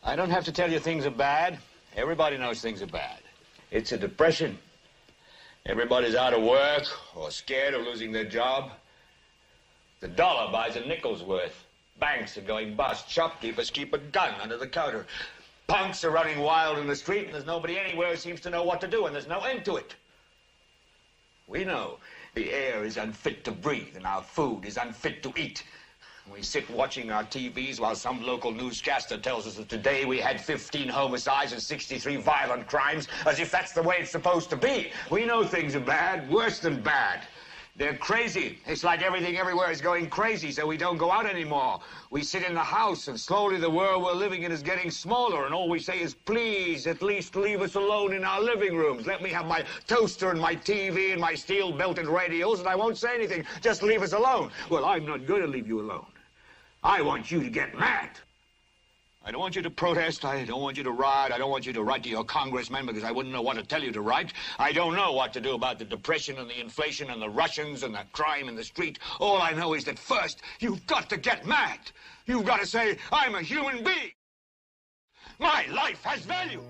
I don't have to tell you things are bad. Everybody knows things are bad. It's a depression. Everybody's out of work or scared of losing their job. The dollar buys a nickel's worth. Banks are going bust. Shopkeepers keep a gun under the counter. Punks are running wild in the street, and there's nobody anywhere who seems to know what to do, and there's no end to it. We know the air is unfit to breathe, and our food is unfit to eat. We sit watching our TVs while some local newscaster tells us that today we had 15 homicides and 63 violent crimes, as if that's the way it's supposed to be. We know things are bad, worse than bad. They're crazy. It's like everything everywhere is going crazy, so we don't go out anymore. We sit in the house, and slowly the world we're living in is getting smaller, and all we say is, please, at least leave us alone in our living rooms. Let me have my toaster and my TV and my steel-belted radios, and I won't say anything. Just leave us alone. Well, I'm not going to leave you alone. I want you to get mad. I don't want you to protest. I don't want you to riot. I don't want you to write to your congressman because I wouldn't know what to tell you to write. I don't know what to do about the depression and the inflation and the Russians and the crime in the street. All I know is that first, you've got to get mad. You've got to say, I'm a human being. My life has value.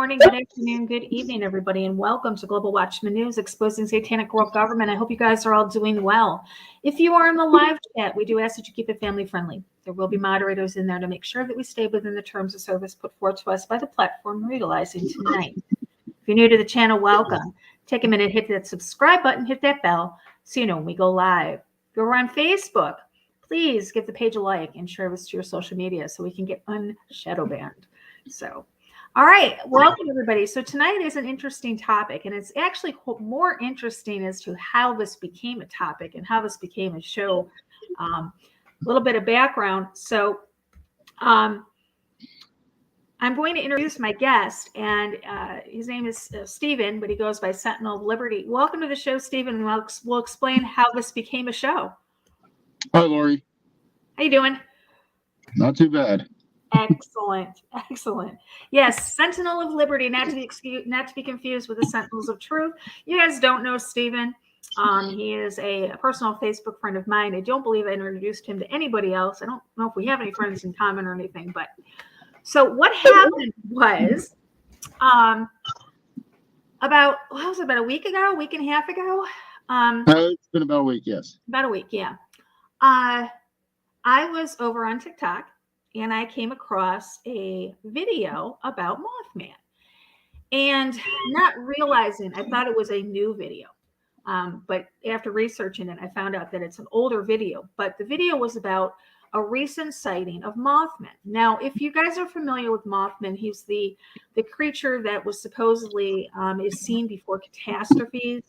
Good afternoon, good evening, everybody, and welcome to Global Watchman News, exposing satanic world government. I hope you guys are all doing well. If you are in the live chat, we do ask that you keep it family friendly. There will be moderators in there to make sure that we stay within the terms of service put forth to us by the platform we're utilizing tonight. If you're new to the channel, welcome. Take a minute, hit that subscribe button, hit that bell so you know when we go live. If you're on Facebook, please give the page a like and share this to your social media so we can get unshadow banned. All right, welcome everybody. So tonight is an interesting topic, and it's actually more interesting as to how this became a topic and how this became a show. A little bit of background. So I'm going to introduce my guest, and his name is Stephen, but he goes by Sentinel of Liberty. Welcome to the show, Stephen, and we'll explain how this became a show. Hi, Lori. How you doing? Not too bad. Excellent. Yes, Sentinel of Liberty, not to be confused with the Sentinels of Truth. You guys don't know Stephen. He is a personal Facebook friend of mine. I don't believe I introduced him to anybody else. I don't know if we have any friends in common or anything. But so what happened was about a week ago, a week and a half ago. It's been about a week, yes. About a week, yeah. I was over on TikTok, and I came across a video about Mothman. And not realizing, I thought it was a new video. But after researching it, I found out that it's an older video. But the video was about a recent sighting of Mothman. Now, if you guys are familiar with Mothman, he's the creature that was supposedly is seen before catastrophes.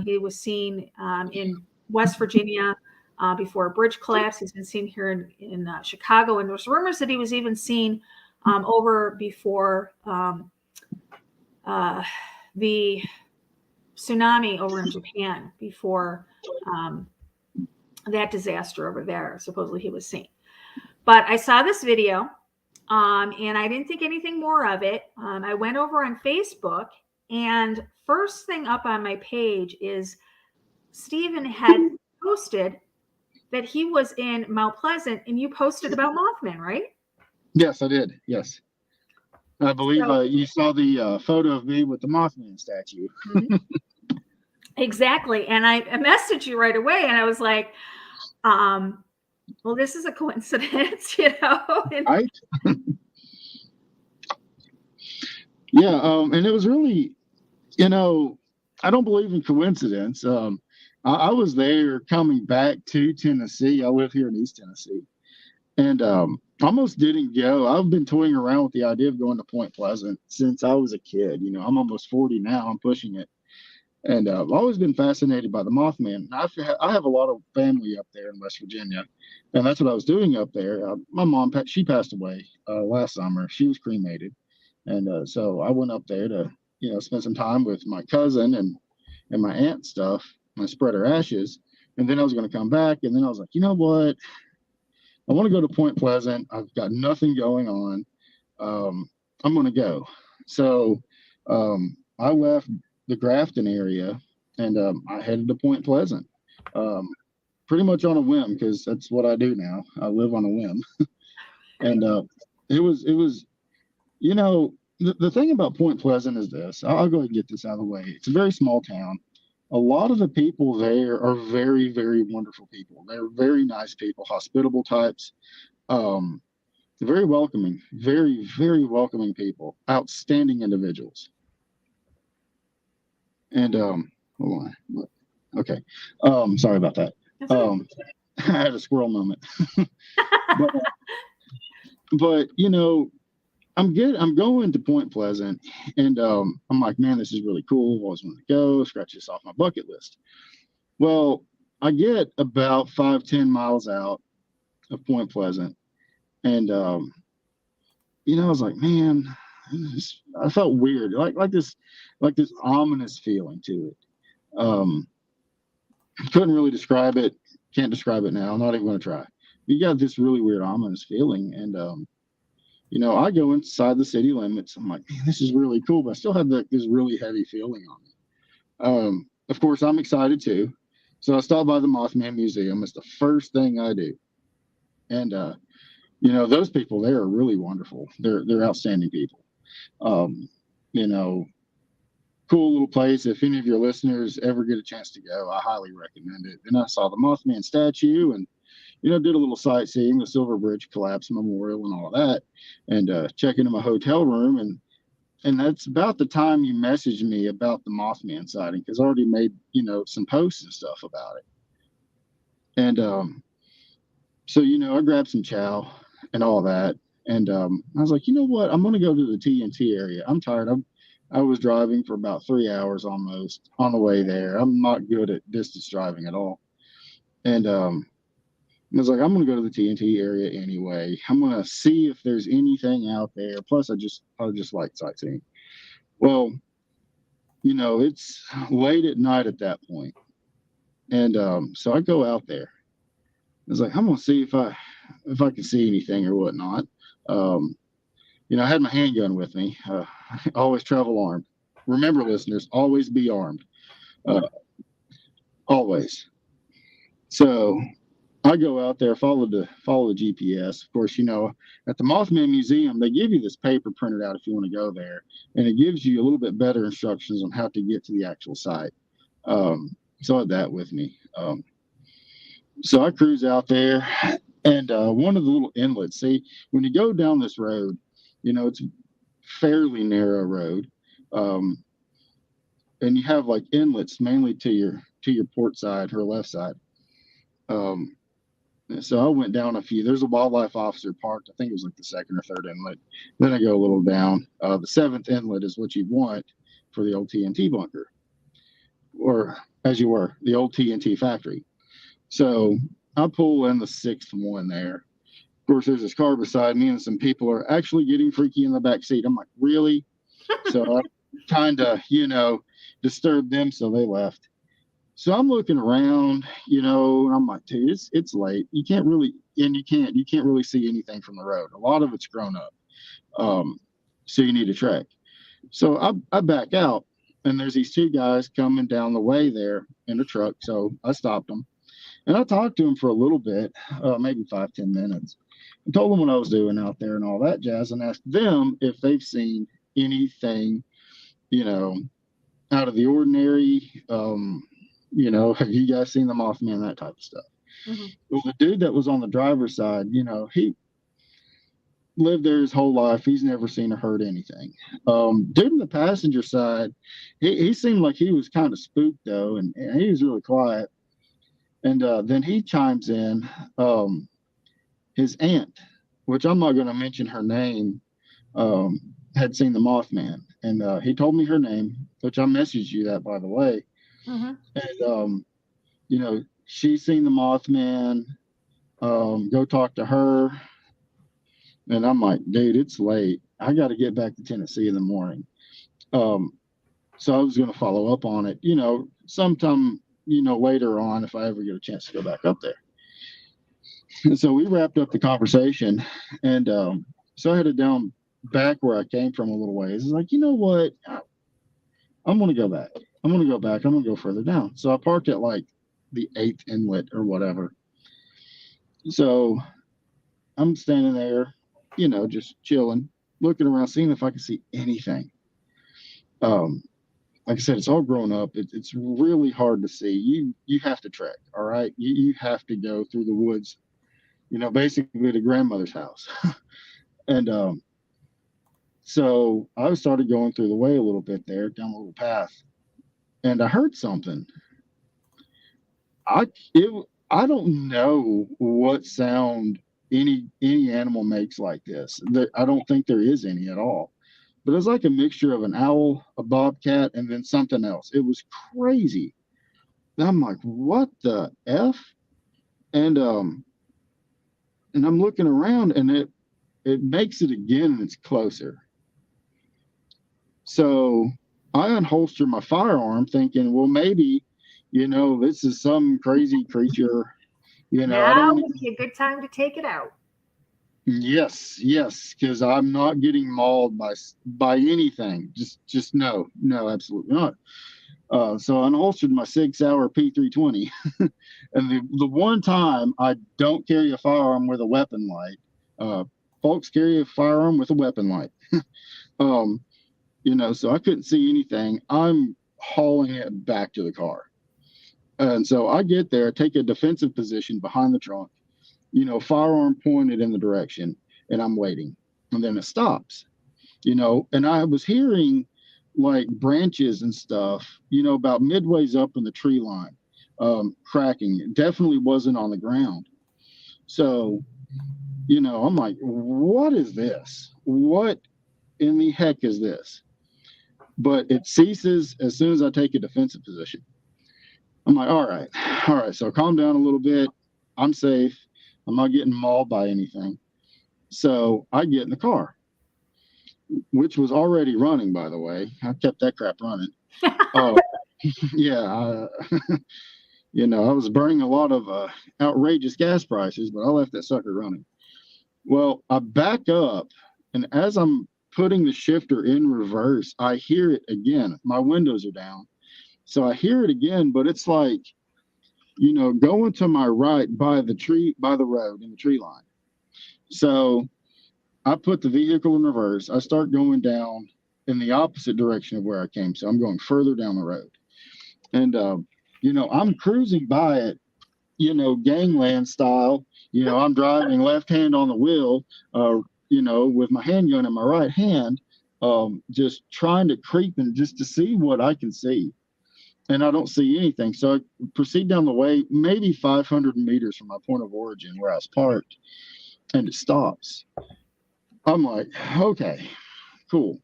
He was seen in West Virginia before a bridge collapse. He's been seen here in Chicago, and there's rumors that he was even seen over before the tsunami over in Japan before that disaster over there. Supposedly he was seen. But I saw this video and I didn't think anything more of it. I went over on Facebook, and first thing up on my page is Stephen had posted that he was in Mount Pleasant, and you posted about Mothman, right? Yes, I did. Yes. I believe you saw the photo of me with the Mothman statue. Mm-hmm. Exactly. And I messaged you right away, and I was like, well, this is a coincidence, you know? Right? Yeah. And it was really, you know, I don't believe in coincidence. I was there coming back to Tennessee. I live here in East Tennessee. And almost didn't go. I've been toying around with the idea of going to Point Pleasant since I was a kid. You know, I'm almost 40 now. I'm pushing it. And I've always been fascinated by the Mothman. I have a lot of family up there in West Virginia. And that's what I was doing up there. My mom, she passed away last summer. She was cremated. And so I went up there to, you know, spend some time with my cousin and my aunt stuff. And spread her ashes. And then I was going to come back. And then I was like, you know what? I want to go to Point Pleasant. I've got nothing going on. I'm going to go. So I left the Grafton area and I headed to Point Pleasant, pretty much on a whim, because that's what I do now. I live on a whim. And it was, you know, the thing about Point Pleasant is this. I'll go ahead and get this out of the way. It's a very small town. A lot of the people there are very, very wonderful people. They're very nice people, hospitable types, very welcoming, very, very welcoming people, outstanding individuals. And hold on. Okay. Sorry about that. I had a squirrel moment. but you know, I'm going to Point Pleasant, and I'm like, man, this is really cool. I've always wanted to go. Scratch this off my bucket list. Well, I get about 5-10 miles out of Point Pleasant, and you know, I was like, man, I felt weird, like this ominous feeling to it. Couldn't really describe it. Can't describe it now. I'm not even going to try. You got this really weird ominous feeling, and you know, I go inside the city limits. I'm like, man, this is really cool, but I still have this really heavy feeling on me. Of course, I'm excited too. So I stopped by the Mothman Museum. It's the first thing I do. And, you know, those people there are really wonderful. They're outstanding people. You know, cool little place. If any of your listeners ever get a chance to go, I highly recommend it. Then I saw the Mothman statue and, you know, did a little sightseeing, the Silver Bridge Collapse Memorial and all of that, and check into my hotel room. And that's about the time you messaged me about the Mothman sighting, because I already made, you know, some posts and stuff about it. And so, you know, I grabbed some chow and all that. And I was like, you know what? I'm going to go to the TNT area. I'm tired. I was driving for about 3 hours almost on the way there. I'm not good at distance driving at all. And I was like, I'm going to go to the TNT area anyway. I'm going to see if there's anything out there. Plus, I just like sightseeing. Well, you know, it's late at night at that point. And so I go out there. I was like, I'm going to see if I can see anything or whatnot. You know, I had my handgun with me. I always travel armed. Remember, listeners, always be armed. Always. So I go out there, follow the GPS. Of course, you know, at the Mothman Museum, they give you this paper printed out if you want to go there, and it gives you a little bit better instructions on how to get to the actual site. So I had that with me. So I cruise out there, and one of the little inlets. See, when you go down this road, you know, it's a fairly narrow road, and you have like inlets mainly to your port side or left side. So I went down a few. There's a wildlife officer parked. I think it was like the second or third inlet. Then I go a little down. The seventh inlet is what you want for the old TNT bunker, or as you were, the old TNT factory. So I pull in the sixth one there. Of course, there's this car beside me, and some people are actually getting freaky in the back seat. I'm like, really? So kind of, disturbed them, so they left. So I'm looking around, and I'm like, dude, it's late. You can't really, and you can't really see anything from the road. A lot of it's grown up. So you need a track. So I back out, and there's these two guys coming down the way there in a truck. So I stopped them, and I talked to them for a little bit, maybe 5-10 minutes. I told them what I was doing out there and all that jazz, and asked them if they've seen anything, out of the ordinary. Have you guys seen the Mothman, that type of stuff? Mm-hmm. Well, the dude that was on the driver's side, he lived there his whole life. He's never seen or heard anything. Dude in the passenger side, he seemed like he was kind of spooked, though, and he was really quiet. And then he chimes in, his aunt, which I'm not going to mention her name, had seen the Mothman. And he told me her name, which I messaged you that, by the way. Mm-hmm. And, she's seen the Mothman. Go talk to her. And I'm like, dude, it's late. I got to get back to Tennessee in the morning. So I was going to follow up on it, sometime, later on, if I ever get a chance to go back up there. And so we wrapped up the conversation. And so I headed down back where I came from a little ways. It's like, you know what? I'm going to go back. I'm going to go further down. So I parked at like the 8th inlet or whatever. So I'm standing there, just chilling, looking around, seeing if I can see anything. Like I said, it's all grown up. It's really hard to see. You have to trek, all right? You have to go through the woods, basically to grandmother's house. And so I started going through the way a little bit there, down a little path, and I heard something. I don't know what sound any animal makes like this. I don't think there is any at all. But it was like a mixture of an owl, a bobcat, and then something else. It was crazy. And I'm like, what the F? And I'm looking around, and it makes it again, and it's closer. So I unholster my firearm, thinking, well, maybe, this is some crazy creature. Now would be a good time to take it out. Yes, because I'm not getting mauled by anything. Just no, absolutely not. So I unholstered my 6-hour P320, and the one time I don't carry a firearm with a weapon light. Folks carry a firearm with a weapon light. So I couldn't see anything. I'm hauling it back to the car, and so I get there, take a defensive position behind the trunk. Firearm pointed in the direction, and I'm waiting. And then it stops, and I was hearing like branches and stuff, about midways up in the tree line, cracking. It definitely wasn't on the ground. So, I'm like, what is this? What in the heck is this? But it ceases as soon as I take a defensive position. I'm like, all right. So calm down a little bit. I'm safe. I'm not getting mauled by anything. So I get in the car, which was already running, by the way. I kept that crap running. Yeah. I was burning a lot of outrageous gas prices, but I left that sucker running. Well, I back up, and as I'm putting the shifter in reverse, I hear it again. My windows are down. So I hear it again, but it's like, going to my right by the road in the tree line. So I put the vehicle in reverse. I start going down in the opposite direction of where I came. So I'm going further down the road. And, I'm cruising by it, gangland style. I'm driving left hand on the wheel, with my handgun in my right hand, just trying to creep in just to see what I can see. And I don't see anything. So I proceed down the way, maybe 500 meters from my point of origin where I was parked, and it stops. I'm like, okay, cool.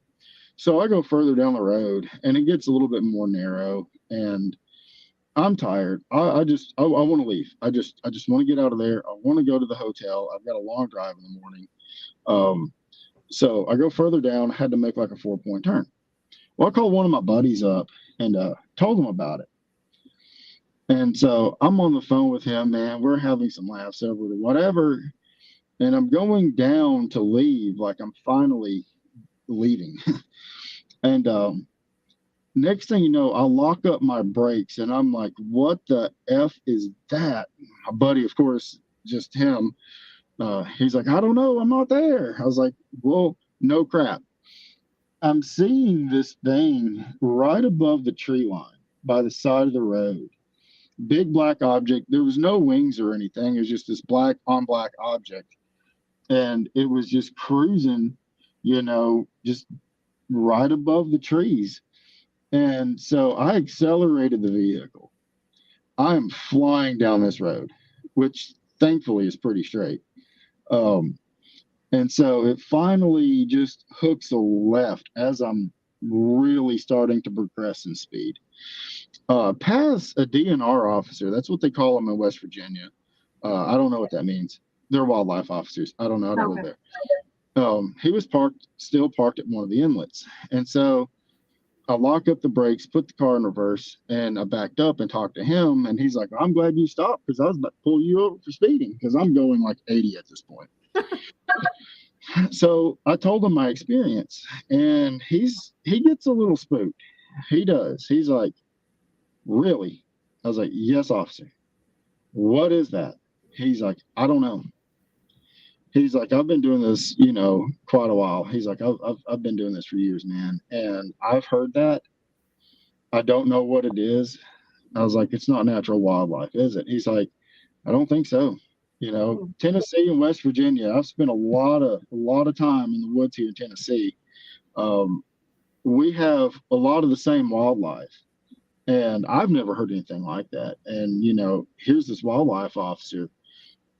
So I go further down the road, and it gets a little bit more narrow, and I'm tired. I want to leave. I just want to get out of there. I want to go to the hotel. I've got a long drive in the morning. So I go further down. I had to make like a 4-point turn. Well, I called one of my buddies up and told him about it. And so I'm on the phone with him, man. We're having some laughs over it, whatever. And I'm going down to leave, like I'm finally leaving. And next thing you know, I lock up my brakes and I'm like, what the F is that? My buddy, of course, just him. He's like, I don't know. I'm not there. I was like, well, no crap. I'm seeing this thing right above the tree line by the side of the road. Big black object. There was no wings or anything. It was just this black on black object. And it was just cruising, just right above the trees. And so I accelerated the vehicle. I am flying down this road, which thankfully is pretty straight. And so it finally just hooks a left as I'm really starting to progress in speed. Past a DNR officer, that's what they call them in West Virginia. I don't know what that means. They're wildlife officers. I don't know. I don't live there. He was still parked at one of the inlets. And so I lock up the brakes, put the car in reverse, and I backed up and talked to him. And he's like, I'm glad you stopped because I was about to pull you over for speeding because I'm going like 80 at this point. So I told him my experience, and he gets a little spooked. He does. He's like, really? I was like, yes, officer. What is that? He's like, I don't know. He's like, I've been doing this, quite a while. He's like, I've been doing this for years, man. And I've heard that. I don't know what it is. I was like, it's not natural wildlife, is it? He's like, I don't think so. Tennessee and West Virginia, I've spent a lot of time in the woods here in Tennessee. We have a lot of the same wildlife. And I've never heard anything like that. And, here's this wildlife officer,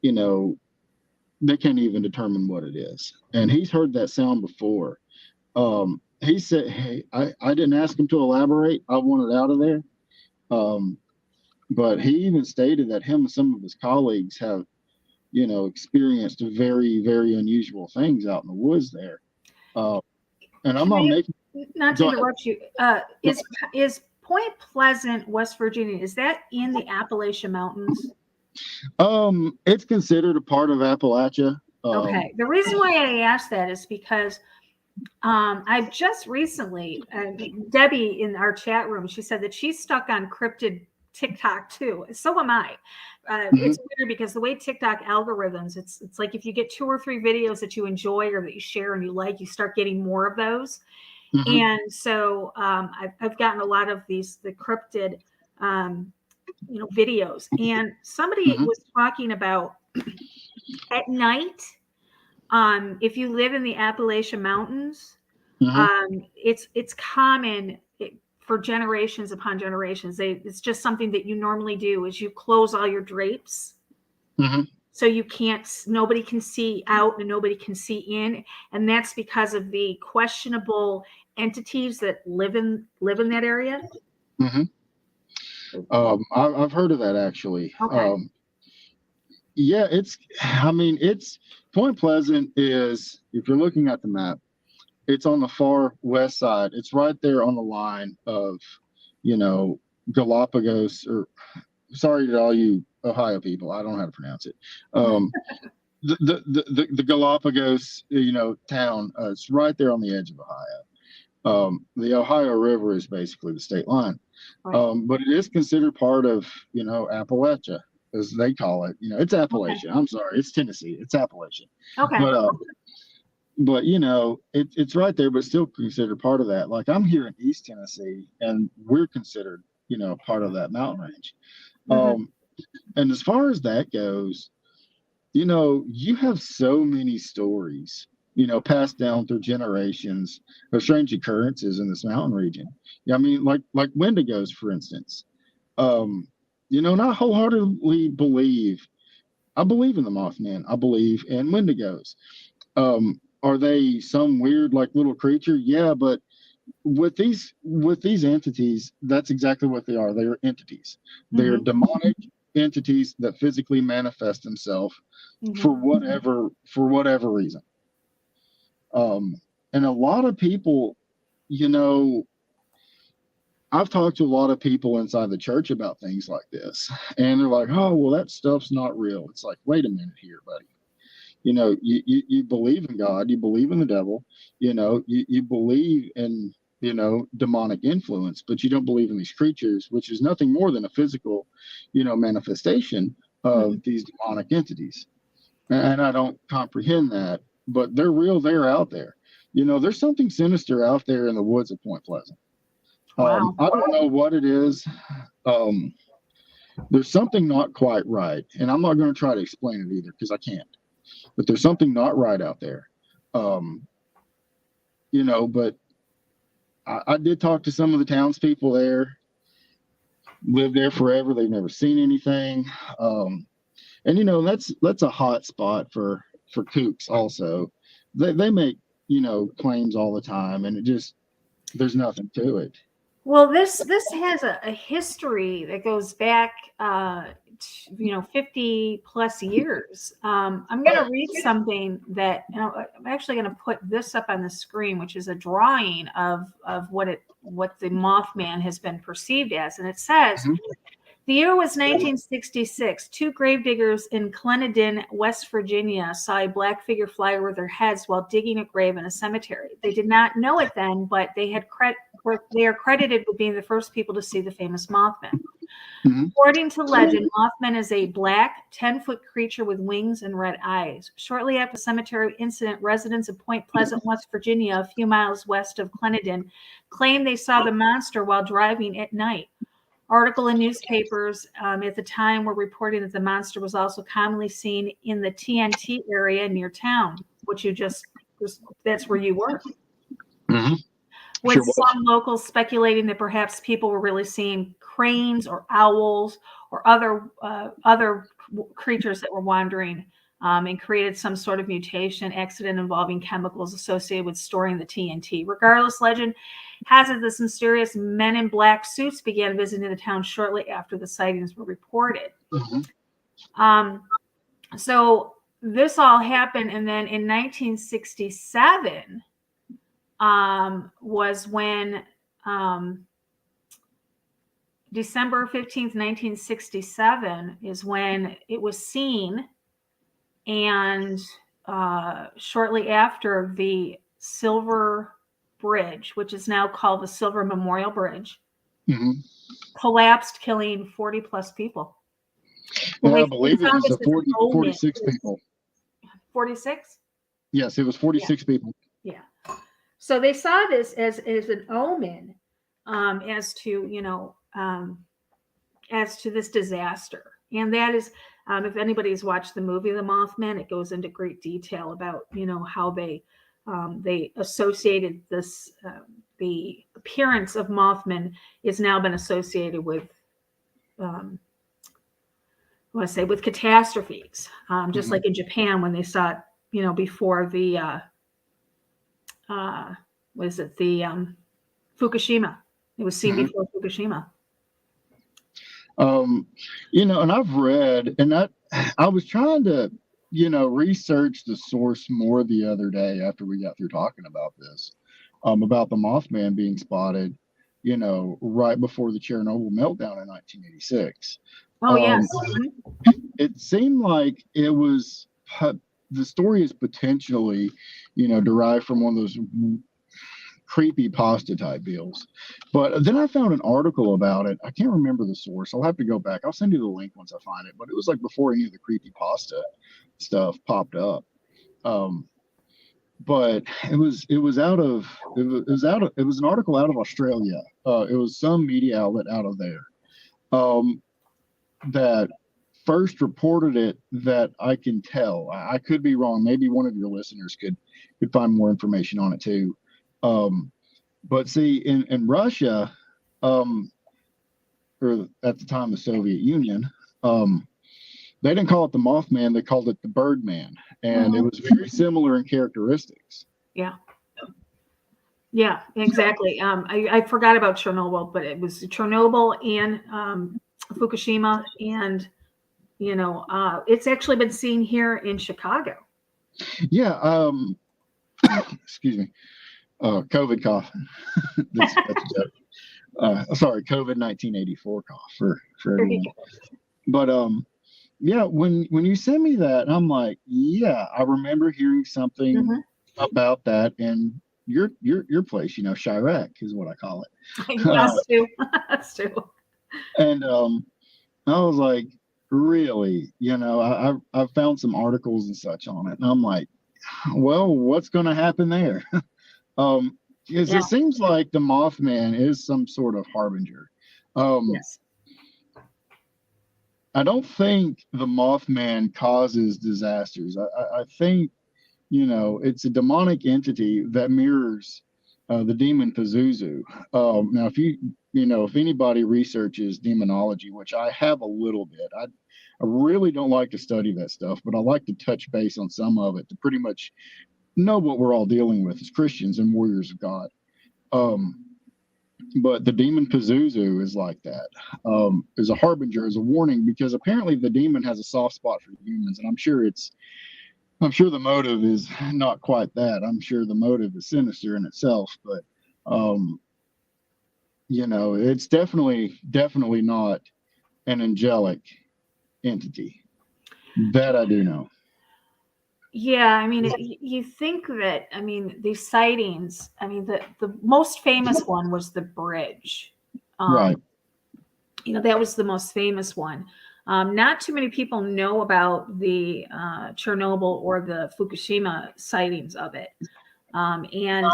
they can't even determine what it is. And he's heard that sound before. He said, hey, I didn't ask him to elaborate. I wanted out of there. But he even stated that him and some of his colleagues have, experienced very, very unusual things out in the woods there. And I'm not making... Not to interrupt you. Is Point Pleasant, West Virginia, is that in the Appalachian Mountains? It's considered a part of Appalachia. Okay. The reason why I asked that is because I've just recently, Debbie in our chat room, she said that she's stuck on cryptid TikTok too. So am I. It's weird because the way TikTok algorithms, it's like if you get 2 or 3 videos that you enjoy or that you share and you like, you start getting more of those. And so I've gotten a lot of the cryptid, videos. And somebody was talking about at night, if you live in the Appalachian Mountains, it's common for generations upon generations. It's just something that you normally do is you close all your drapes. So nobody can see out and nobody can see in. And that's because of the questionable entities that live in that area. I've heard of that actually. Okay. It's Point Pleasant is, if you're looking at the map, it's on the far west side. It's right there on the line of, Galapagos, or sorry to all you Ohio people, I don't know how to pronounce it. The Galapagos, town, it's right there on the edge of Ohio. The Ohio River is basically the state line. Right. But it is considered part of, Appalachia, as they call it. It's Appalachia. Okay. I'm sorry, it's Tennessee. It's Appalachia. Okay. But it's right there, but still considered part of that. Like I'm here in East Tennessee, and we're considered, part of that mountain range. And as far as that goes, you have so many stories, passed down through generations of strange occurrences in this mountain region. Like Wendigos, for instance. Not wholeheartedly believe. I believe in the Mothman. I believe in Wendigos. Are they some weird, like little creature? Yeah, but with these entities, that's exactly what they are. They are entities. They are demonic entities that physically manifest themselves for whatever reason. And a lot of people, I've talked to a lot of people inside the church about things like this, and they're like, "Oh, well, that stuff's not real." It's like, wait a minute here, buddy. You believe in God, you believe in the devil, you believe in, demonic influence, but you don't believe in these creatures, which is nothing more than a physical, manifestation of these demonic entities. And I don't comprehend that, but they're real. They're out there. There's something sinister out there in the woods of Point Pleasant. Wow. I don't know what it is. There's something not quite right, and I'm not going to try to explain it either because I can't. But there's something not right out there. But I did talk to some of the townspeople there, lived there forever. They've never seen anything. And that's a hot spot for kooks also. They make, claims all the time, and there's nothing to it. Well, this has a history that goes back, 50 plus years. I'm going to read something that I'm actually going to put this up on the screen, which is a drawing of what the Mothman has been perceived as, and it says. The year was 1966. Two gravediggers in Clendenin, West Virginia, saw a black figure fly over their heads while digging a grave in a cemetery. They did not know it then, but they are credited with being the first people to see the famous Mothman. According to legend, Mothman is a black, 10-foot creature with wings and red eyes. Shortly after the cemetery incident, residents of Point Pleasant, West Virginia, a few miles west of Clendenin, claimed they saw the monster while driving at night. Article in newspapers at the time were reporting that the monster was also commonly seen in the TNT area near town, which that's where you were. With some locals speculating that perhaps people were really seeing cranes or owls or other creatures that were wandering and created some sort of mutation accident involving chemicals associated with storing the TNT. Regardless, legend has it this mysterious men in black suits began visiting the town shortly after the sightings were reported. So this all happened, and then in 1967 was when December 15th, 1967 is when it was seen, and shortly after the Silver Bridge, which is now called the Silver Memorial Bridge, collapsed, killing 40 plus people. Well, I believe it was 46 people. 46? Yes, it was 46 people. Yeah. So they saw this as an omen as to this disaster. And that is, if anybody's watched the movie The Mothman, it goes into great detail about, how they associated this, the appearance of Mothman is now been associated with, with catastrophes. Just like in Japan when they saw it, before the, Fukushima. It was seen before Fukushima. And I've read, and I was trying to, research the source more the other day after we got through talking about this, about the Mothman being spotted, right before the Chernobyl meltdown in 1986. Oh, yes. It seemed like it was, the story is potentially, derived from one of those creepy pasta type deals. But then I found an article about it. I can't remember the source. I'll have to go back. I'll send you the link once I find it. But it was like before any of the creepy pasta stuff popped up. But it was an article out of Australia. It was some media outlet out of there that first reported it, that I can tell. I could be wrong. Maybe one of your listeners could find more information on it too. But see, in Russia, or at the time the Soviet Union, they didn't call it the Mothman, they called it the Birdman. And it was very similar in characteristics. Yeah. Yeah, exactly. I forgot about Chernobyl, but it was Chernobyl and Fukushima, and it's actually been seen here in Chicago. Yeah. Excuse me. COVID cough. that's a joke. Sorry, COVID 1984 cough for There you everyone. go. But yeah, when you send me that, I'm like, yeah, I remember hearing something Mhm. about that in your place, Chirac is what I call it. Us too. Us too. And I was like, really? I found some articles and such on it, and I'm like, well, what's going to happen there? Because Yeah. it seems like the Mothman is some sort of harbinger. Yes. I don't think the Mothman causes disasters. I think, it's a demonic entity that mirrors the demon Pazuzu. Now, if anybody researches demonology, which I have a little bit, I really don't like to study that stuff, but I like to touch base on some of it to pretty much know what we're all dealing with as Christians and warriors of God. But the demon Pazuzu is like that. Is a harbinger, is a warning, because apparently the demon has a soft spot for humans, and I'm sure the motive is not quite that. I'm sure the motive is sinister in itself, but it's definitely not an angelic entity. That I do know. Yeah, I mean, you think that, I mean, these sightings, I mean, the most famous one was the bridge. Right. That was the most famous one. Not too many people know about the Chernobyl or the Fukushima sightings of it. And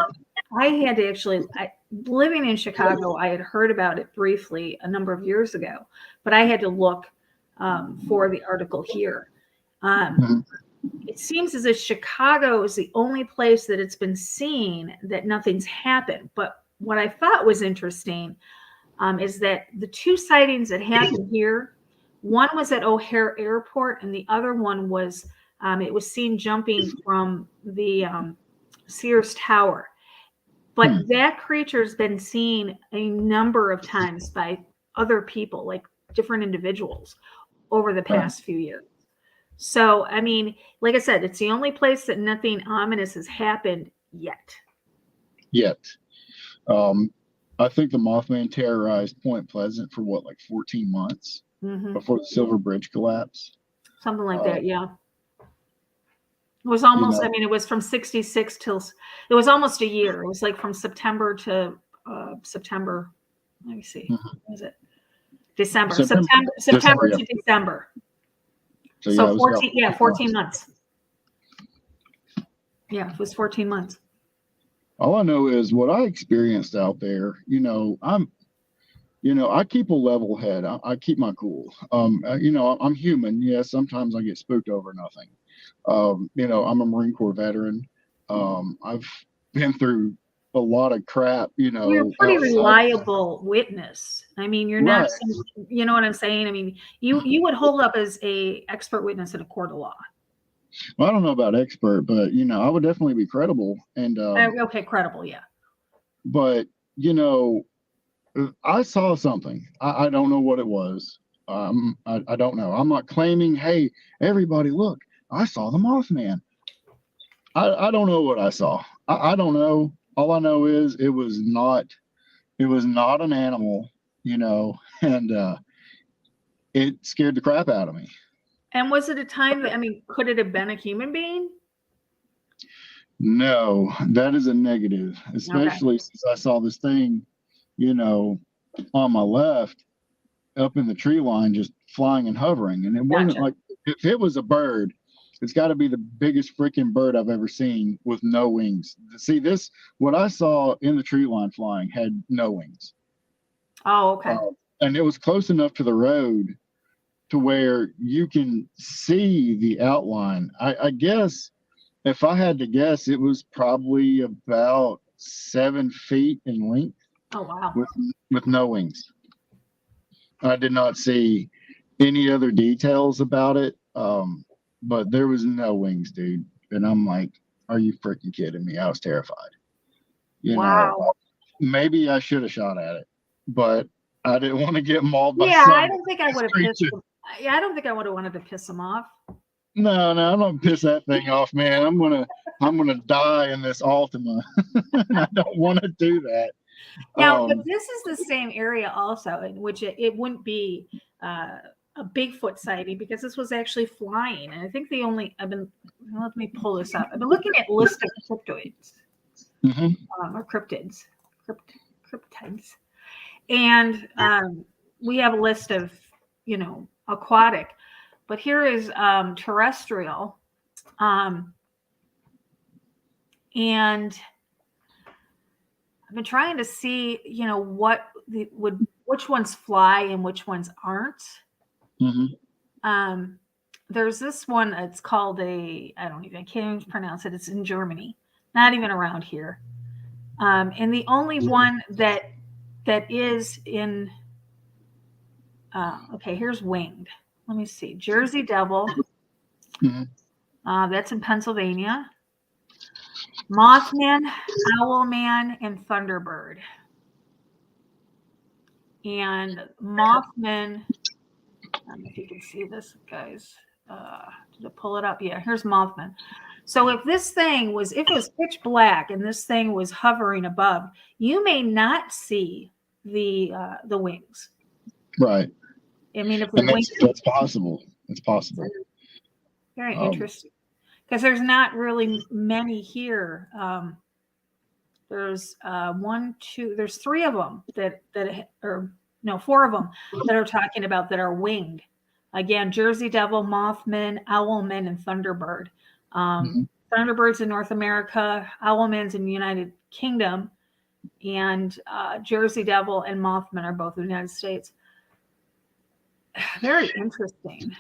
I had to actually, living in Chicago, I had heard about it briefly a number of years ago, but I had to look for the article here. Mhm. It seems as if Chicago is the only place that it's been seen that nothing's happened. But what I thought was interesting is that the two sightings that happened here, one was at O'Hare Airport, and the other one was it was seen jumping from the Sears Tower. But that creature's been seen a number of times by other people, like different individuals, over the past few years. So, I mean, like I said, it's the only place that nothing ominous has happened yet. Yet. I think the Mothman terrorized Point Pleasant for what, like 14 months before the Silver Bridge collapsed. Something like that, yeah. It was almost, I mean, it was from 66 till, it was almost a year. It was like from September to September. Let me see. What was it? December. September to December. So 14 months. Yeah, it was 14 months. All I know is what I experienced out there. I keep a level head. I keep my cool. I'm human. Yes, sometimes I get spooked over nothing. I'm a Marine Corps veteran. I've been through a lot of crap. You're a pretty reliable witness. I mean, you're not. You know what I'm saying? I mean, you would hold up as a expert witness in a court of law. Well, I don't know about expert, but I would definitely be credible. And okay, credible, yeah. But I saw something. I don't know what it was. I don't know. I'm not claiming, hey, everybody, look, I saw the Mothman. I don't know what I saw. I don't know. All I know is it was not an animal, and it scared the crap out of me. And was it a time that, I mean, could it have been a human being? No, that is a negative, especially since I saw this thing, on my left up in the tree line, just flying and hovering. And it wasn't like, if it was a bird, it's got to be the biggest freaking bird I've ever seen with no wings. See, what I saw in the tree line flying had no wings. Oh, okay. And it was close enough to the road to where you can see the outline. I guess if I had to guess, it was probably about 7 feet in length. Oh, wow. With no wings. I did not see any other details about it, but there was no wings, dude. And I'm like, are you freaking kidding me? I was terrified. Maybe I should have shot at it, but I didn't want to get mauled by I don't think I would have pissed him. I don't think I would have wanted to piss him off. No, I'm gonna piss that thing off, man. I'm gonna die in this Altima. I don't want to do that. Now, but this is the same area also in which it wouldn't be a Bigfoot sighting, because this was actually flying. And I think let me pull this up. I've been looking at list of cryptoids or cryptids. Cryptids. And we have a list of, aquatic, but here is terrestrial. And I've been trying to see, which ones fly and which ones aren't. There's this one. It's called I can't even pronounce it. It's in Germany, not even around here. And the only one that is in, here's winged. Let me see. Jersey Devil. That's in Pennsylvania. Mothman, Owlman, and Thunderbird. And Mothman, I don't know if you can see this, guys. Did I pull it up? Yeah, here's Mothman. So if it was pitch black and this thing was hovering above, you may not see the wings. Right. I mean, if that's possible. It's possible. Very interesting. Because there's not really many here. There's there's 3 of them four of them that are talking about that are winged. Again, Jersey Devil, Mothman, Owlman, and Thunderbird. Thunderbird's in North America, Owlman's in the United Kingdom, and Jersey Devil and Mothman are both in the United States. Very interesting.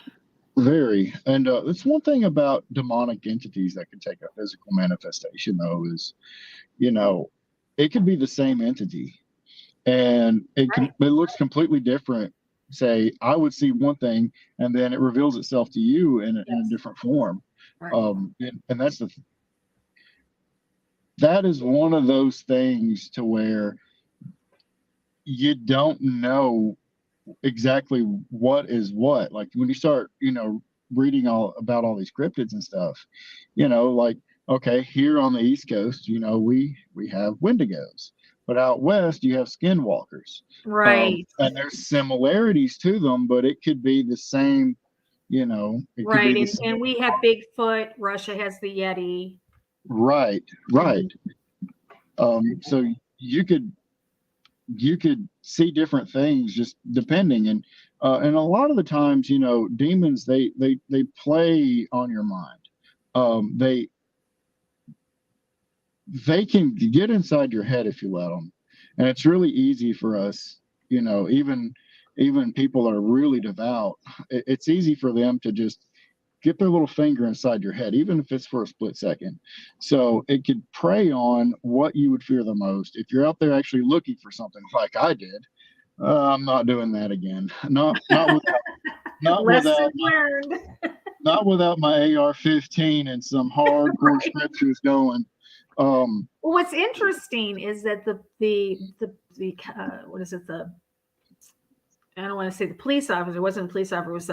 Very. And it's one thing about demonic entities that can take a physical manifestation, though, is, it could be the same entity and it looks completely different. Say, I would see one thing and then it reveals itself to you in a different form. Right. And that is one of those things to where you don't know exactly what is what. Like when you start, reading about all these cryptids and stuff, okay, here on the East Coast, we have Wendigos, but out West you have skinwalkers. Right. And there's similarities to them, but it could be the same, right. And we have Bigfoot. Russia has the Yeti. Right. So you could see different things just depending. And a lot of the times, demons, they play on your mind. They can get inside your head if you let them. And it's really easy for us, even people that are really devout, it's easy for them to just get their little finger inside your head, even if it's for a split second. So it could prey on what you would fear the most. If you're out there actually looking for something like I did, I'm not doing that again. Not without my AR-15 and some hardcore scriptures going. Well, what's interesting is that the what is it? I don't want to say the police officer. It wasn't a police officer. It was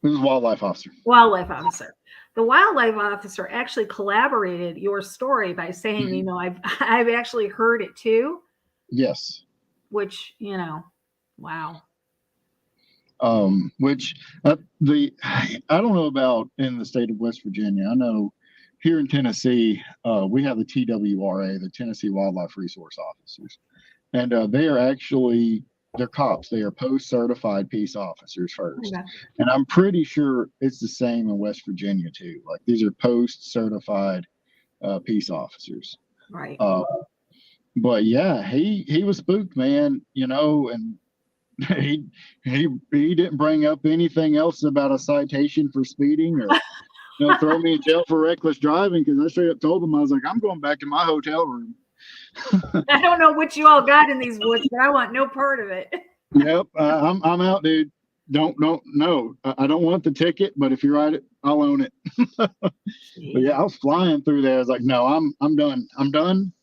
it was a wildlife officer. Wildlife officer. The wildlife officer actually collaborated your story by saying, I've actually heard it too. Yes. Which, wow. Which I don't know about in the state of West Virginia. I know here in Tennessee, we have the TWRA, the Tennessee Wildlife Resource Officers, and they're cops. They are post-certified peace officers first. Okay. And I'm pretty sure it's the same in West Virginia too. Like these are post-certified peace officers. Right. But yeah, he was spooked, man, and he didn't bring up anything else about a citation for speeding or throw me in jail for reckless driving, because I straight up told him, I was like, I'm going back to my hotel room. I don't know what you all got in these woods, but I want no part of it. Yep, I'm out, dude. Don't no. I don't want the ticket, but if you write it, I'll own it. But yeah, I was flying through there. I was like, no, I'm done. I'm done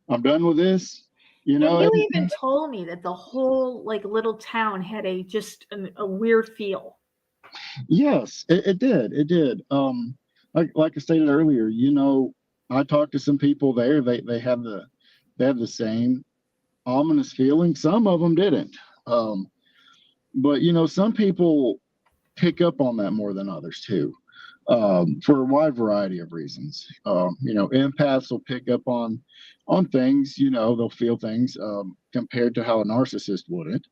with this. You even told me that the whole little town had a weird feel. Yes, it did. It did. Like I stated earlier, I talked to some people there. They have the They have the same ominous feeling. Some of them didn't. But some people pick up on that more than others too, for a wide variety of reasons. Empaths will pick up on things. They'll feel things compared to how a narcissist wouldn't.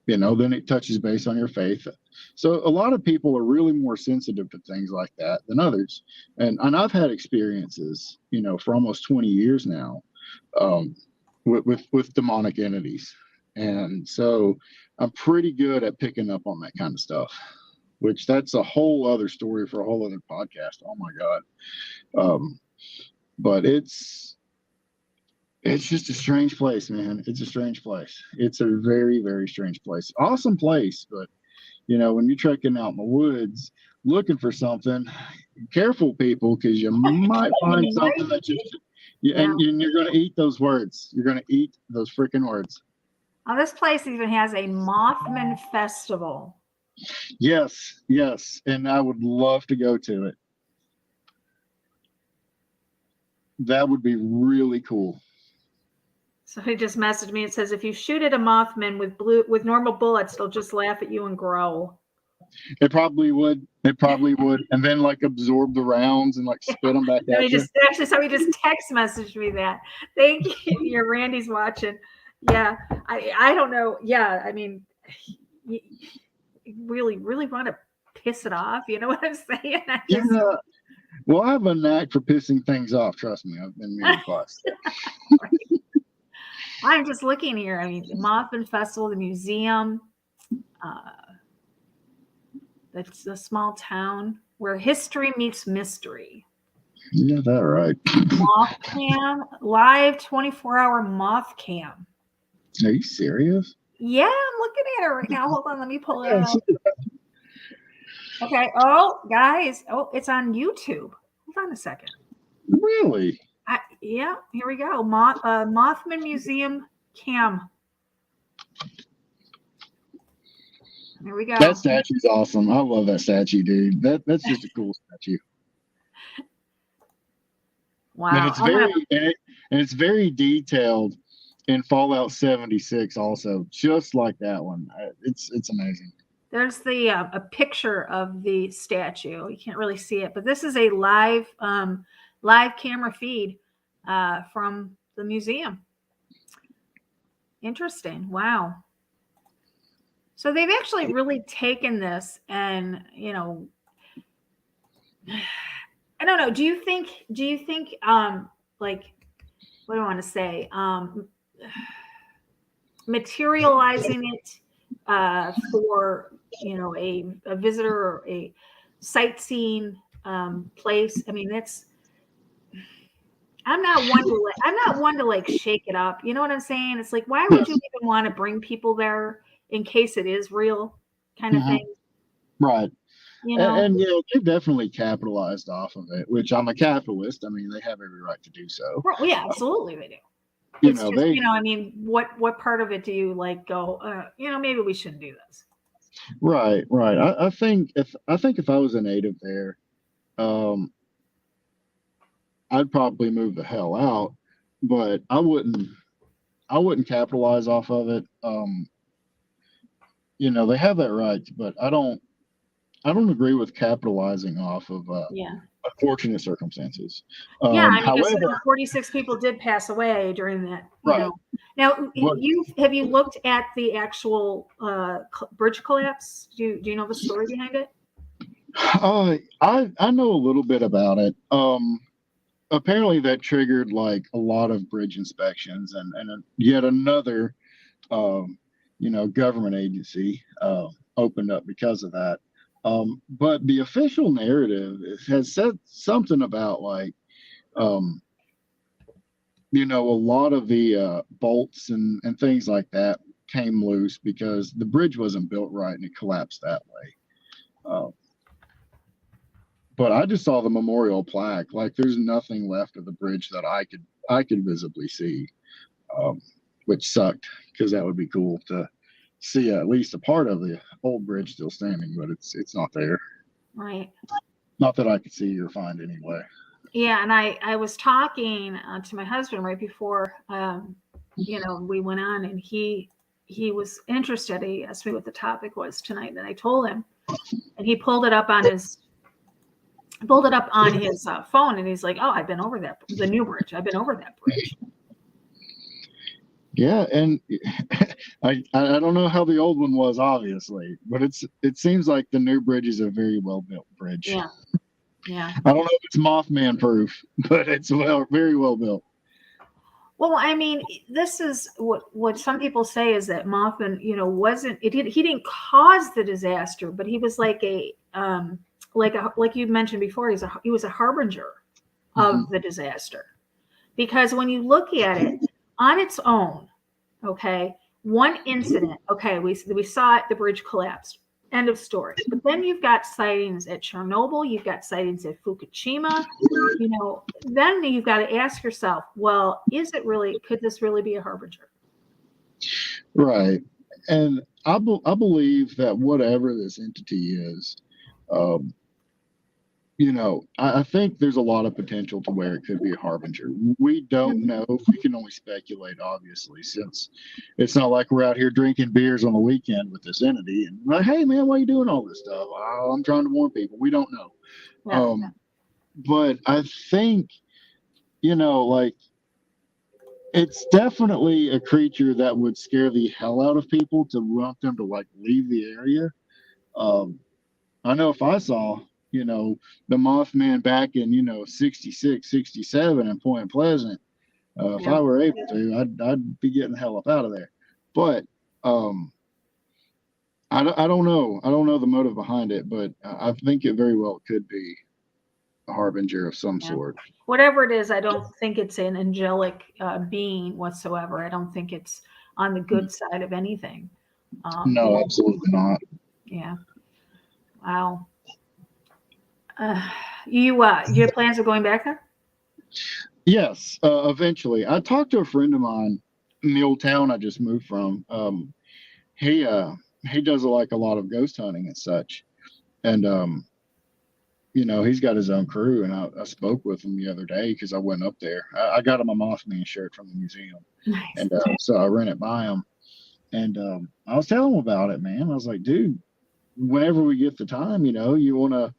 Then it touches base on your faith. So a lot of people are really more sensitive to things like that than others. And I've had experiences, for almost 20 years now, with demonic entities. And so I'm pretty good at picking up on that kind of stuff, which that's a whole other story for a whole other podcast. Oh my God. But it's just a strange place, man. It's a strange place. It's a very, very strange place. Awesome place. But, when you're trekking out in the woods looking for something, careful, people, because you might find something that and you're going to eat those words. You're going to eat those freaking words. Oh, this place even has a Mothman festival. Yes. And I would love to go to it. That would be really cool. So he just messaged me. It says, if you shoot at a Mothman with normal bullets, they'll just laugh at you and grow. It probably would. And then absorb the rounds and spit them back at you. So he just text messaged me that. Thank you. Your Randy's watching. Yeah. I don't know. Yeah. I mean, you really, really want to piss it off. You know what I'm saying? Well, I have a knack for pissing things off. Trust me. I've been many plus. I'm just looking here. I mean, the Mothman Festival, the museum, that's a small town where history meets mystery. Yeah, that right. Moth cam, live 24-hour moth cam. Are you serious? Yeah, I'm looking at it right now. Hold on, let me pull it up. Okay. Oh, guys. Oh, it's on YouTube. Hold on a second. Really? Yeah, here we go. Mothman Museum cam. There we go. That statue's awesome. I love that statue, dude. That's just a cool statue. Wow. And it's very detailed in Fallout 76 also, just like that one. It's amazing. There's a picture of the statue. You can't really see it, but this is a live camera feed from the museum. Interesting. Wow. So they've actually really taken this and, I don't know. Do you think what do I want to say? Materializing it for, a visitor or a sightseeing place. I mean, I'm not one to shake it up. You know what I'm saying? It's like, why would you even want to bring people there in case it is real kind of thing? Right. And they've definitely capitalized off of it, which I'm a capitalist. I mean, they have every right to do so. Right. Well, yeah, absolutely they do. I mean, what part of it do you go, maybe we shouldn't do this? Right. I think if I was a native there, I'd probably move the hell out, but I wouldn't capitalize off of it. They have that right, but I don't agree with capitalizing off of unfortunate circumstances. However, 46 people did pass away during that. Right. Now, have you looked at the actual bridge collapse? Do you know the story behind it? I know a little bit about it. Apparently, that triggered a lot of bridge inspections, and yet another, government agency opened up because of that. But the official narrative has said something about a lot of the bolts and things like that came loose because the bridge wasn't built right and it collapsed that way. But I just saw the memorial plaque. There's nothing left of the bridge that I could visibly see, which sucked because that would be cool to see at least a part of the old bridge still standing, but it's not there. Right. Not that I could see or find anyway. Yeah, and I was talking to my husband right before we went on, and he was interested. He asked me what the topic was tonight, and I told him, and he pulled it up on his phone, and he's like, "Oh, I've been over the new bridge. I've been over that bridge." Yeah, and I don't know how the old one was, obviously, but it seems like the new bridge is a very well built bridge. Yeah, yeah. I don't know if it's Mothman proof, but it's very well built. Well, I mean, this is what some people say is that Mothman, he didn't cause the disaster, but he was like like you mentioned before, he was a harbinger of the disaster. Because when you look at it on its own, okay, one incident, okay, we saw it, the bridge collapsed. End of story. But then you've got sightings at Chernobyl, you've got sightings at Fukushima, then you've got to ask yourself, well, could this really be a harbinger? Right. And I believe that whatever this entity is, I think there's a lot of potential to where it could be a harbinger. We don't know. We can only speculate, obviously, since it's not like we're out here drinking beers on the weekend with this entity and like, hey, man, why are you doing all this stuff? Oh, I'm trying to warn people. We don't know. Yeah. But I think, like, it's definitely a creature that would scare the hell out of people to want them to, like, leave the area. I know if I saw the Mothman back in 66, 67 in Point Pleasant. If I were able to, I'd be getting the hell up out of there. But I don't know. I don't know the motive behind it, but I think it very well could be a harbinger of some sort. Whatever it is, I don't think it's an angelic being whatsoever. I don't think it's on the good side of anything. No, absolutely not. Yeah. Wow. Your plans of going back there? Yes, eventually. I talked to a friend of mine in the old town I just moved from. He does like a lot of ghost hunting and such, and he's got his own crew. And I spoke with him the other day because I went up there. I got him a Mothman shirt from the museum, Nice. And so I ran it by him, and I was telling him about it, man. I was like, dude, whenever we get the time, you want to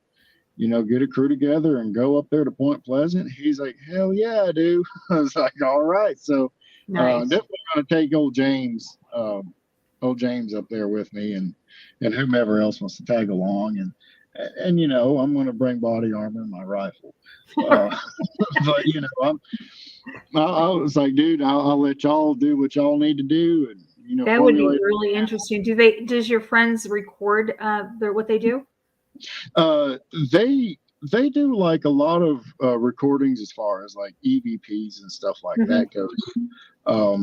get a crew together and go up there to Point Pleasant. He's like, hell yeah, I do. I was like, all right. So definitely going to take old James up there with me and whomever else wants to tag along. And I'm going to bring body armor and my rifle. But, I was like, dude, I'll let y'all do what y'all need to do. And, that would be really interesting. Does your friends record what they do? They do like a lot of recordings as far as like EVPs and stuff like that goes,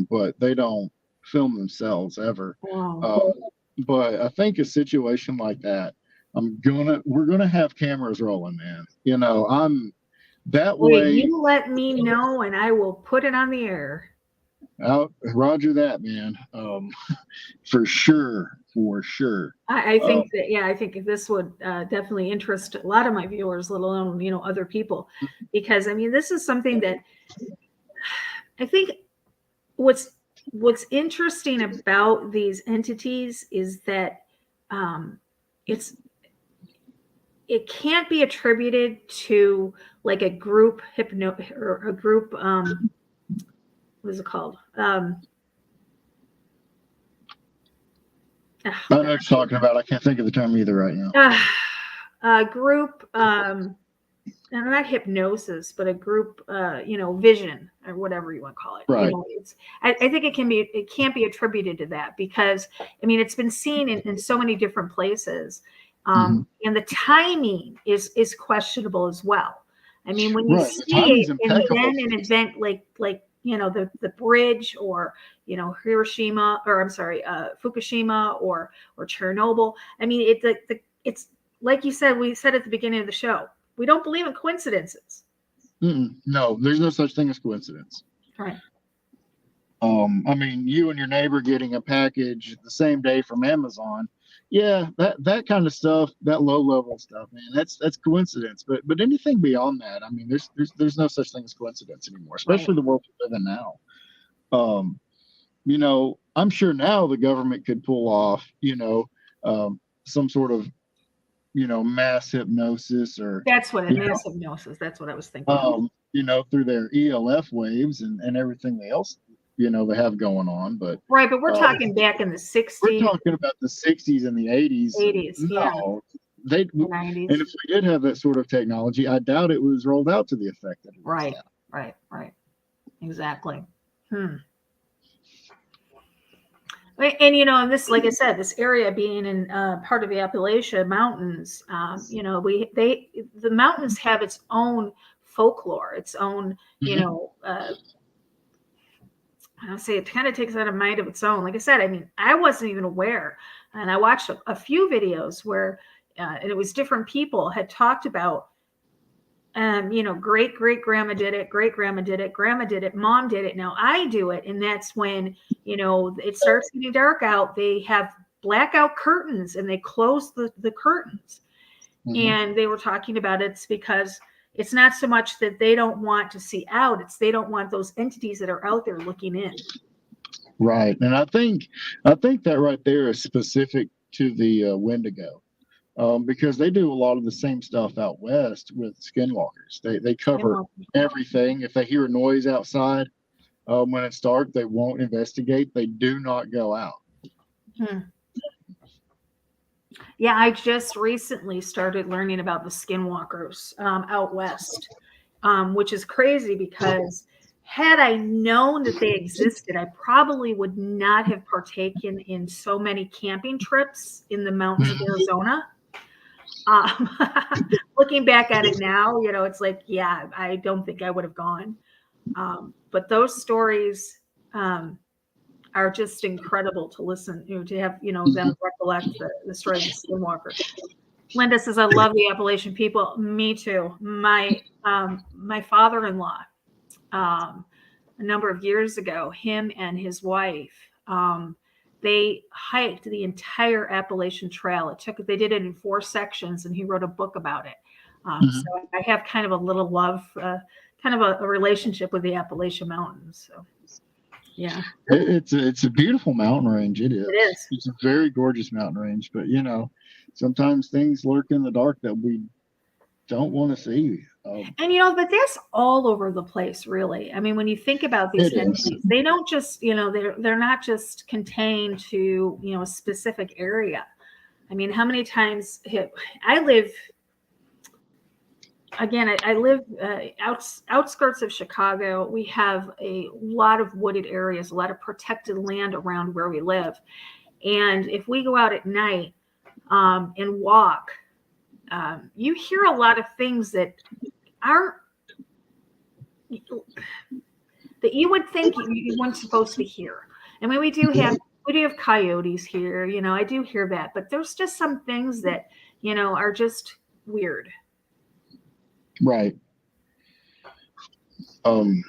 but they don't film themselves ever. Wow. But I think a situation like that, we're gonna have cameras rolling, man. I'm that way. You let me know, and I will put it on the air. Roger that, man. For sure. I think I think this would definitely interest a lot of my viewers, let alone other people, because I mean this is something that I think what's interesting about these entities is that it can't be attributed to like a group or a group what is it called? I know what you're talking about. I can't think of the term either right now. Group, not hypnosis, but a group, vision or whatever you want to call it. Right. I think it can't be attributed to that because I mean it's been seen in so many different places, and the timing is questionable as well. I mean when you see it in an event like the bridge or Hiroshima or Fukushima or Chernobyl. I mean it's like you said, we said at the beginning of the show, we don't believe in coincidences. No, there's no such thing as coincidence. Right. I mean, you and your neighbor getting a package the same day from Amazon Yeah, that kind of stuff, that low level stuff, man, that's coincidence. But anything beyond that, I mean, there's no such thing as coincidence anymore, Right. especially the world we live in now. Um, I'm sure now the government could pull off, some sort of, mass hypnosis or, That's what it you know, mass hypnosis. That's what I was thinking of. through their ELF waves and everything else, they have going on. But Right, but we're uh, talking back in the we're 60s, talking about the 60s and the 80s. 80s, yeah, No, they, the and 90s. if we did have that sort of technology, I doubt it was rolled out to the effect that it is Right, now. right. Exactly. And this, like I said, this area being in part of the Appalachian Mountains, the mountains have its own folklore, its own, I'll say it kind of takes on a mind of its own. Like I said, I mean, I wasn't even aware, and I watched a few videos where, and it was different people had talked about, great grandma did it, great grandma did it, grandma did it, mom did it. Now I do it, and that's when it starts getting dark out. They have blackout curtains, and they close the curtains. And they were talking about it's because it's not so much that they don't want to see out, it's they don't want those entities that are out there looking in. Right, and I think that right there is specific to the Wendigo, because they do a lot of the same stuff out west with skinwalkers. They cover everything. If they hear a noise outside when it's dark, they won't investigate. They do not go out. Yeah, I just recently started learning about the skinwalkers out west, which is crazy because had I known that they existed, I probably would not have partaken in so many camping trips in the mountains of Arizona. Looking back at it now, it's like, yeah, I don't think I would have gone. But those stories are just incredible to listen to have, them recollect the stories of Skinwalker. Linda says, I love the Appalachian people. Me too. My father-in-law, a number of years ago, him and his wife, they hiked the entire Appalachian Trail. They did it in 4 sections, and he wrote a book about it. So I have kind of a little love, kind of a relationship with the Appalachian Mountains. So, yeah, it's a beautiful mountain range. It is. It is. It's a very gorgeous mountain range, but sometimes things lurk in the dark that we don't want to see. And but that's all over the place, really. I mean, when you think about these entities, they don't just, they're not just contained to, a specific area. I mean, how many times I live outskirts of Chicago. We have a lot of wooded areas, a lot of protected land around where we live. And if we go out at night and walk, you hear a lot of things that aren't, that you would think you weren't supposed to hear. I mean, we do have coyotes here, I do hear that, but there's just some things that, are just weird. Right. And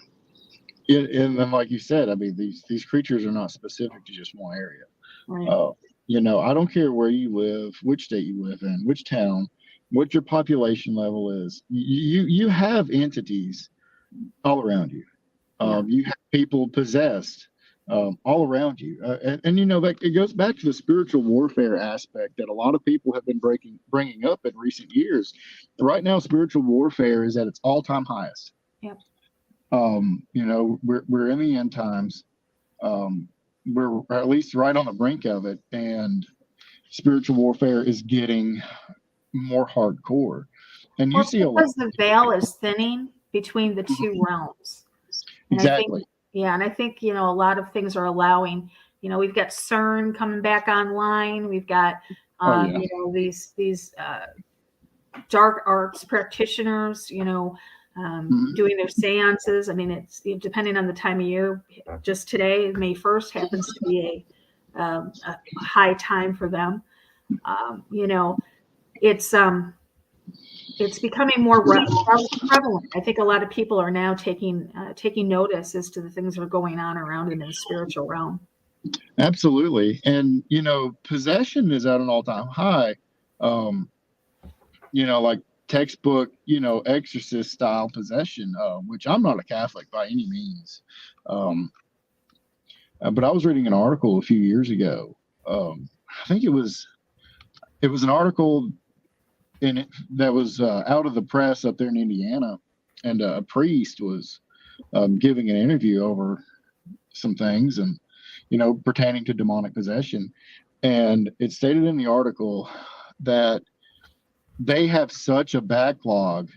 then, like you said, I mean, these creatures are not specific to just one area. Right. I don't care where you live, which state you live in, which town, what your population level is. You have entities all around you. You have people possessed all around you, and that it goes back to the spiritual warfare aspect that a lot of people have been bringing up in recent years. Right now, spiritual warfare is at its all-time highest. Yep. We're in the end times. We're at least right on the brink of it, and spiritual warfare is getting more hardcore. And you see a lot because the veil is thinning between the two realms. Exactly. And I think, a lot of things are allowing, we've got CERN coming back online. We've got, these dark arts practitioners, doing their seances. I mean, it's depending on the time of year. Just today, May 1st happens to be a high time for them. It's becoming more prevalent. I think a lot of people are now taking notice as to the things that are going on around in the spiritual realm. Absolutely. And, possession is at an all-time high. Like textbook, exorcist style possession, which I'm not a Catholic by any means. But I was reading an article a few years ago. I think it was an article that was out of the press up there in Indiana, and a priest was giving an interview over some things, and pertaining to demonic possession. And it stated in the article that they have such a backlog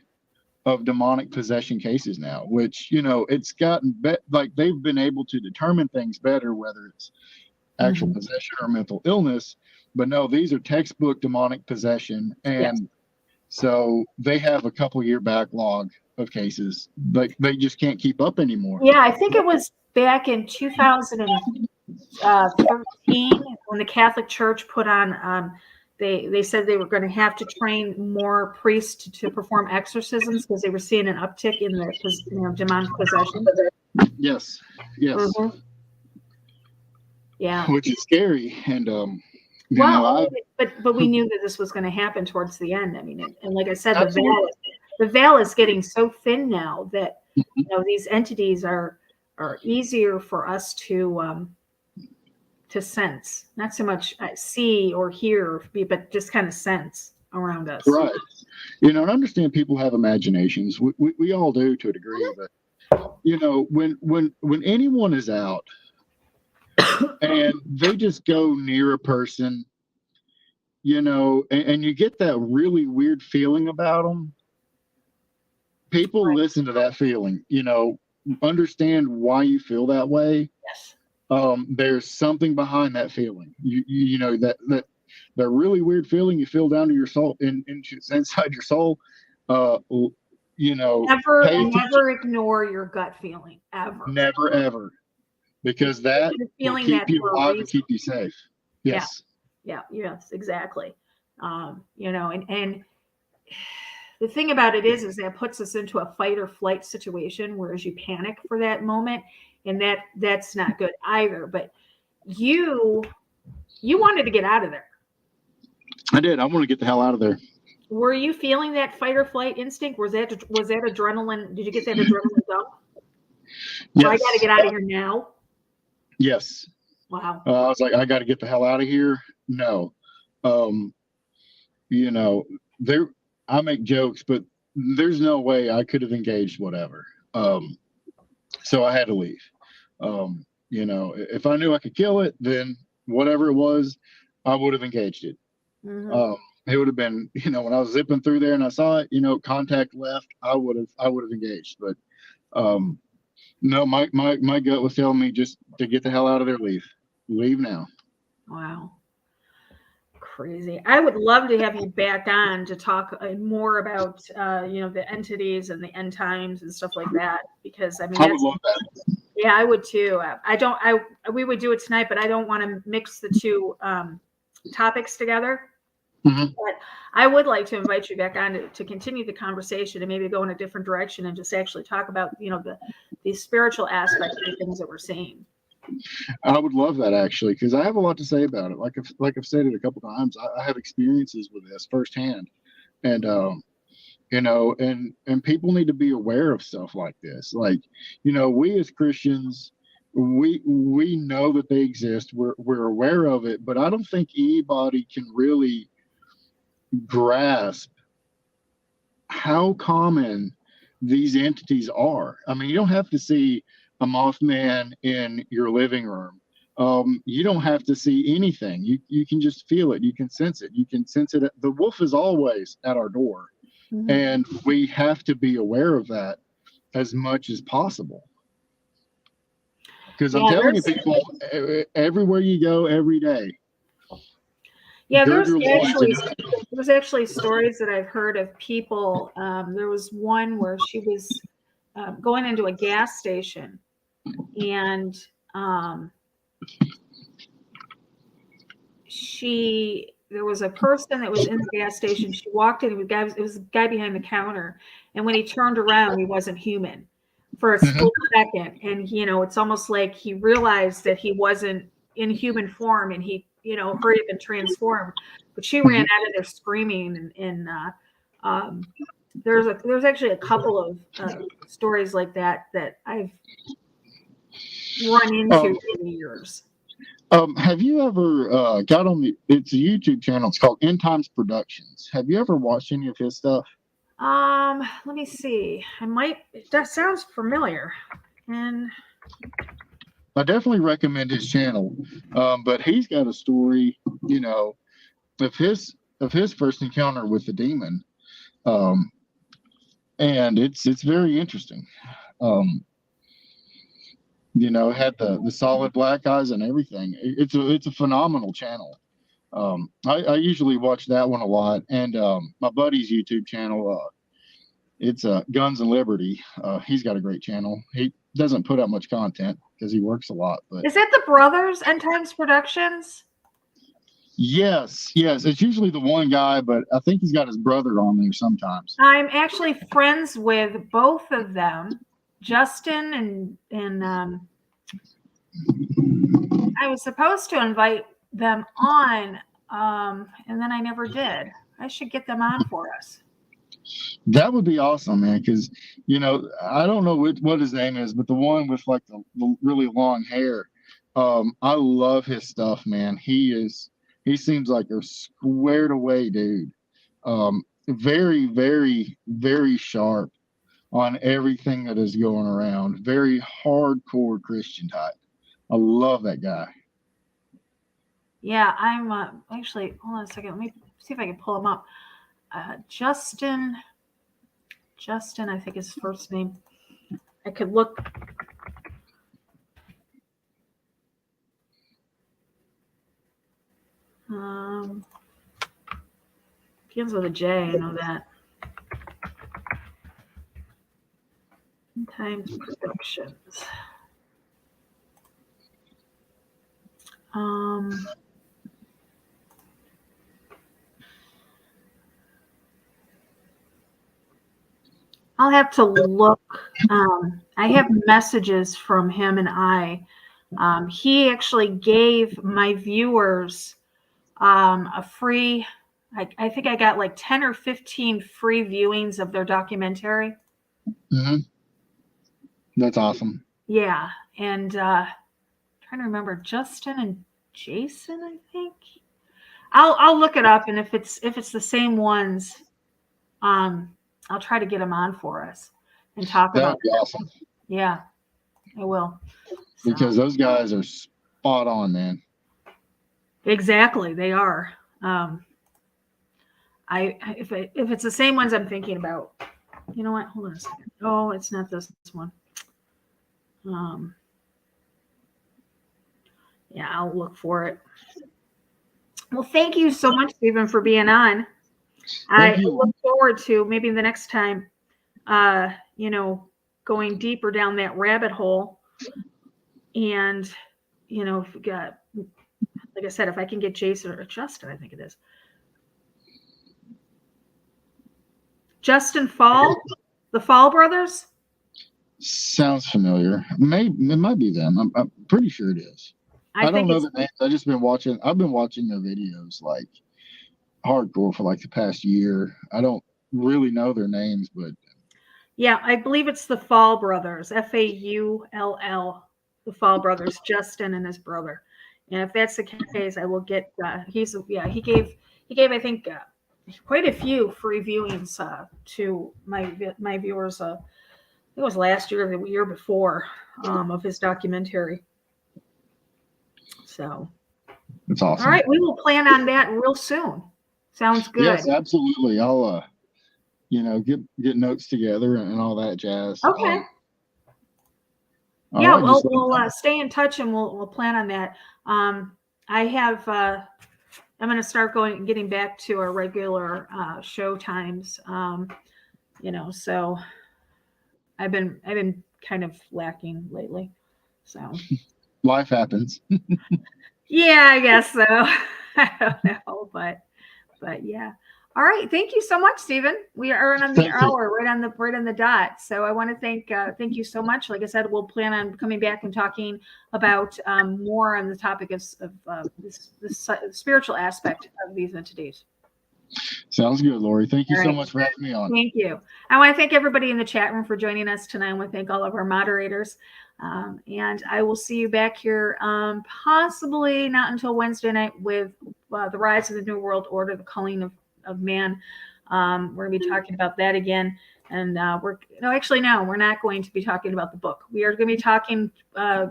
of demonic possession cases now, which, it's gotten like they've been able to determine things better, whether it's actual possession or mental illness. But no, these are textbook demonic possession. And so they have a couple-year backlog of cases, but they just can't keep up anymore. Yeah, I think it was back in 2013 when the Catholic Church put on, they said they were going to have to train more priests to perform exorcisms because they were seeing an uptick in the demonic possession. Yes. Yeah, which is scary. And but we knew that this was going to happen towards the end. I mean, and like I said, the veil is getting so thin now that these entities are easier for us to sense, not so much see or hear, but just kind of sense around us. Right. And understand people have imaginations. We all do to a degree, but when anyone is out and they just go near a person, and you get that really weird feeling about them, people listen to that feeling, understand why you feel that way. Yes. There's something behind that feeling. That really weird feeling you feel down to your soul, inside your soul. Never ignore your gut feeling, ever. Never, ever, because that will keep you alive and keep you safe. Yes. Yeah. Yes, exactly. And the thing about it is that puts us into a fight or flight situation, whereas you panic for that moment, and that's not good either. But you wanted to get out of there. I did. I want to get the hell out of there. Were you feeling that fight or flight instinct? Was that adrenaline? Did you get that adrenaline dump? Yes. I got to get out of here now. Yes. Wow. I was like, I got to get the hell out of here. No. I make jokes, but there's no way I could have engaged whatever. So I had to leave. If I knew I could kill it, then whatever it was, I would have engaged it. It would have been, when I was zipping through there and I saw it, contact left, I would have engaged. But no, my gut was telling me just to get the hell out of there, leave now. Wow. Crazy. I would love to have you back on to talk more about the entities and the end times and stuff like that, because I would love that. Yeah, I would too. We would do it tonight, but I don't want to mix the two topics together. But I would like to invite you back on to continue the conversation and maybe go in a different direction and just actually talk about the spiritual aspects of things that we're seeing. I would love that, actually, because I have a lot to say about it. Like I've said it a couple times, I have experiences with this firsthand, and and people need to be aware of stuff like this. Like, we as Christians, we know that they exist. We're aware of it, but I don't think anybody can really grasp how common these entities are. I mean, you don't have to see a Mothman in your living room. You don't have to see anything. You can just feel it. You can sense it. You can sense it. The wolf is always at our door. And we have to be aware of that as much as possible. Because I'm telling you, people, everywhere you go, every day. Yeah, there's actually stories that I've heard of people. There was one where she was going into a gas station, and there was a person that was in the gas station. She walked in, it was a guy behind the counter, and when he turned around, he wasn't human for a split second. And it's almost like he realized that he wasn't in human form, and he, hurried up and transformed. But she ran out of there screaming, and there's actually a couple of stories like that I've run into in the years. Have you ever got on it's a YouTube channel, it's called End Times Productions. Have you ever watched any of his stuff? Let me see. That sounds familiar. And I definitely recommend his channel. But he's got a story, of his first encounter with the demon. And it's very interesting. Had the solid black eyes and everything. It's a phenomenal channel. I usually watch that one a lot, and my buddy's YouTube channel, it's Guns and Liberty. He's got a great channel. He doesn't put out much content because he works a lot. But is that the brothers, End Times Productions? Yes, it's usually the one guy, but I think he's got his brother on there sometimes. I'm actually friends with both of them, Justin and I was supposed to invite them on, and then I never did. I should get them on for us. That would be awesome, man, because, I don't know what his name is, but the one with like the really long hair, I love his stuff, man. He seems like a squared away dude. Very, very, very sharp on everything that is going around. Very hardcore Christian type. I love that guy. Yeah, I'm actually, hold on a second. Let me see if I can pull him up. Justin, I think his first name. I could look. Begins with a J, I know that. Times Productions. I'll have to look. I have messages from him and I. He actually gave my viewers a free, I think I got like 10 or 15 free viewings of their documentary. Mm-hmm. That's awesome. Yeah. And trying to remember Justin and Jason, I think. I'll look it up, and if it's the same ones, I'll try to get them on for us and talk about it. That'd be awesome. Yeah, I will. Because those guys are spot on, man. Exactly, they are. If it's the same ones I'm thinking about, you know what? Hold on a second. Oh, it's not this one. Yeah, I'll look for it. Well, thank you so much, Stephen, for being on. I look forward to maybe the next time, going deeper down that rabbit hole. And, if we got, like I said, if I can get Jason or Justin, I think it is. Justin Fall, the Fall brothers? Sounds familiar. Maybe it might be them. I'm pretty sure it is. I don't know the names. I've been watching their videos like hardcore for like the past year. I don't really know their names, but yeah, I believe it's the Fall brothers, Faull, the Fall brothers, Justin and his brother. And if that's the case, I will get. He gave I think quite a few free viewings to my viewers. I think it was last year or the year before of his documentary. So that's awesome. All right, we will plan on that real soon. Sounds good. Yes, absolutely. I'll get notes together and all that jazz. Okay. Yeah, right, we'll stay in touch and we'll plan on that. I have I'm going to start getting back to our regular show times. So I've been kind of lacking lately. So life happens. Yeah, I guess so. I don't know, but yeah. All right. Thank you so much, Stephen. We are on the hour, right on the dot. So I want to thank you so much. Like I said, we'll plan on coming back and talking about more on the topic of this spiritual aspect of these entities. Sounds good, Lori. Thank you so much for having me on. Thank you. I want to thank everybody in the chat room for joining us tonight. I want to thank all of our moderators. And I will see you back here possibly not until Wednesday night with the Rise of the New World Order, the Culling of Man. We're going to be talking about that again. And we're not going to be talking about the book. We are going to be talking,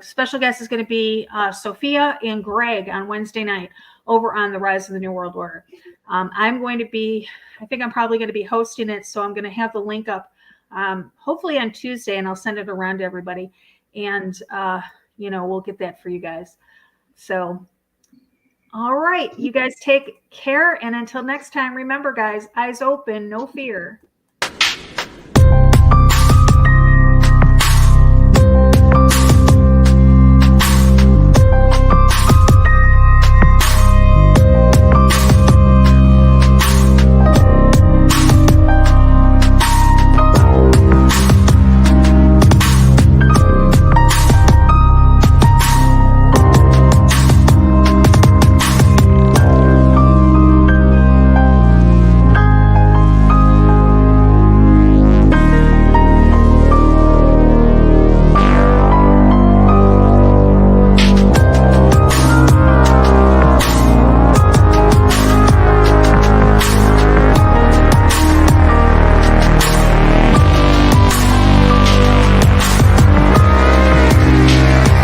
special guest is going to be Sophia and Greg on Wednesday night over on the Rise of the New World Order. I'm probably going to be hosting it. So I'm going to have the link up hopefully on Tuesday, and I'll send it around to everybody. And, we'll get that for you guys. So, all right, you guys take care. And until next time, remember, guys, eyes open, no fear.